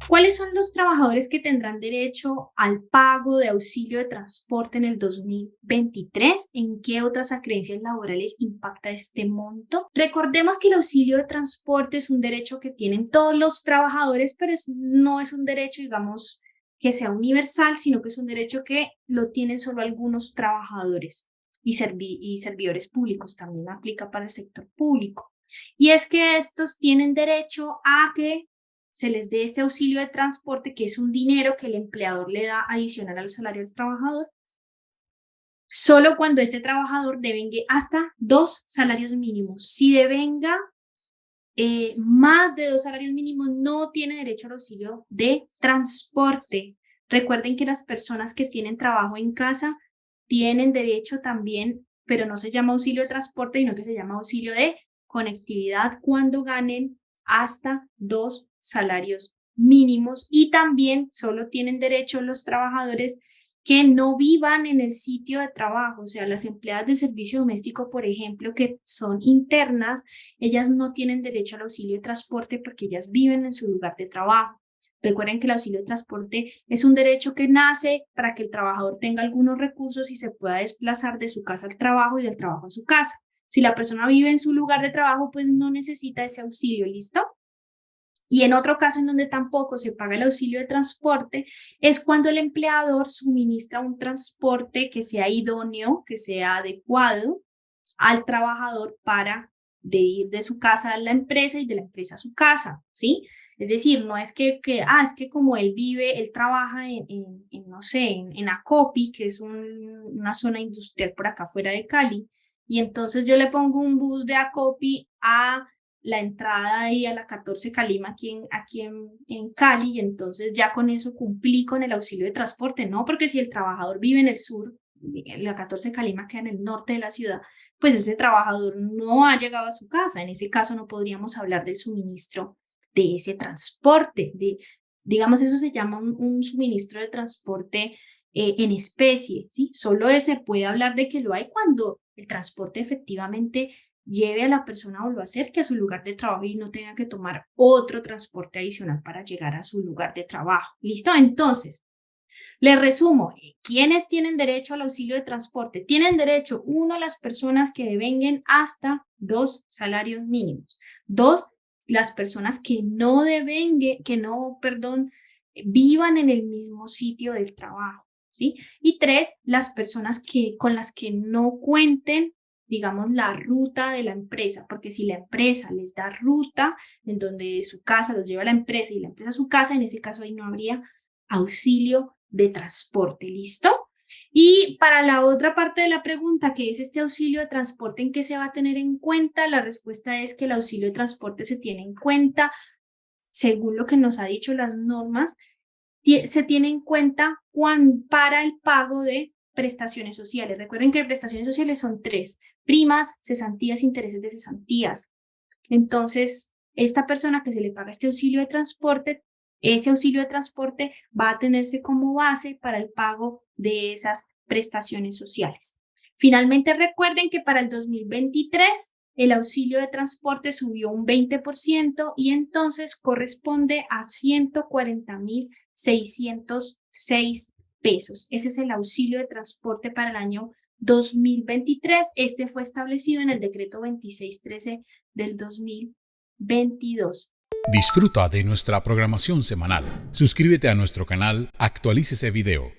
¿Cuáles son los trabajadores que tendrán derecho al pago de auxilio de transporte en el 2023? ¿En qué otras acreencias laborales impacta este monto? Recordemos que el auxilio de transporte es un derecho que tienen todos los trabajadores, pero no es un derecho, digamos, que sea universal, sino que es un derecho que lo tienen solo algunos trabajadores y servidores públicos. También aplica para el sector público. Y es que estos tienen derecho a que se les dé este auxilio de transporte, que es un dinero que el empleador le da adicional al salario del trabajador, solo cuando este trabajador devengue hasta 2 salarios mínimos. Si devenga más de 2 salarios mínimos, no tiene derecho al auxilio de transporte. Recuerden que las personas que tienen trabajo en casa tienen derecho también, pero no se llama auxilio de transporte, sino que se llama auxilio de conectividad cuando ganen hasta 2 salarios mínimos, y también solo tienen derecho los trabajadores que no vivan en el sitio de trabajo, o sea, las empleadas de servicio doméstico, por ejemplo, que son internas, ellas no tienen derecho al auxilio de transporte porque ellas viven en su lugar de trabajo. Recuerden que el auxilio de transporte es un derecho que nace para que el trabajador tenga algunos recursos y se pueda desplazar de su casa al trabajo y del trabajo a su casa. Si la persona vive en su lugar de trabajo, pues no necesita ese auxilio, ¿listo? Y en otro caso en donde tampoco se paga el auxilio de transporte es cuando el empleador suministra un transporte que sea idóneo, que sea adecuado al trabajador para de ir de su casa a la empresa y de la empresa a su casa, ¿sí? Es decir, no es es que como él trabaja no sé, en Acopi, que es una zona industrial por acá fuera de Cali, y entonces yo le pongo un bus de Acopi a la entrada ahí a la 14 Calima aquí en Cali, y entonces ya con eso cumplí con el auxilio de transporte, ¿no? Porque si el trabajador vive en el sur, la 14 Calima queda en el norte de la ciudad, pues ese trabajador no ha llegado a su casa. En ese caso no podríamos hablar del suministro de ese transporte. Digamos, eso se llama un suministro de transporte en especie, ¿sí? Solo se puede hablar de que lo hay cuando el transporte efectivamente lleve a la persona o lo acerque a su lugar de trabajo y no tenga que tomar otro transporte adicional para llegar a su lugar de trabajo. ¿Listo? Entonces, les resumo, ¿quiénes tienen derecho al auxilio de transporte? Tienen derecho, uno, las personas que devenguen hasta 2 salarios mínimos. 2, las personas que no devenguen, vivan en el mismo sitio del trabajo, ¿sí? Y 3, las personas con las que no cuenten, digamos, la ruta de la empresa, porque si la empresa les da ruta, en donde su casa los lleva a la empresa y la empresa a su casa, en ese caso ahí no habría auxilio de transporte, ¿listo? Y para la otra parte de la pregunta, que es este auxilio de transporte, ¿en qué se va a tener en cuenta? La respuesta es que el auxilio de transporte se tiene en cuenta, según lo que nos ha dicho las normas, se tiene en cuenta para el pago de prestaciones sociales. Recuerden que prestaciones sociales son 3: primas, cesantías, intereses de cesantías. Entonces, esta persona que se le paga este auxilio de transporte, ese auxilio de transporte va a tenerse como base para el pago de esas prestaciones sociales. Finalmente, recuerden que para el 2023 el auxilio de transporte subió un 20% y entonces corresponde a 140.606 pesos. Ese es el auxilio de transporte para el año 2023. Este fue establecido en el decreto 2613 del 2022. Disfruta de nuestra programación semanal. Suscríbete a nuestro canal, actualícese video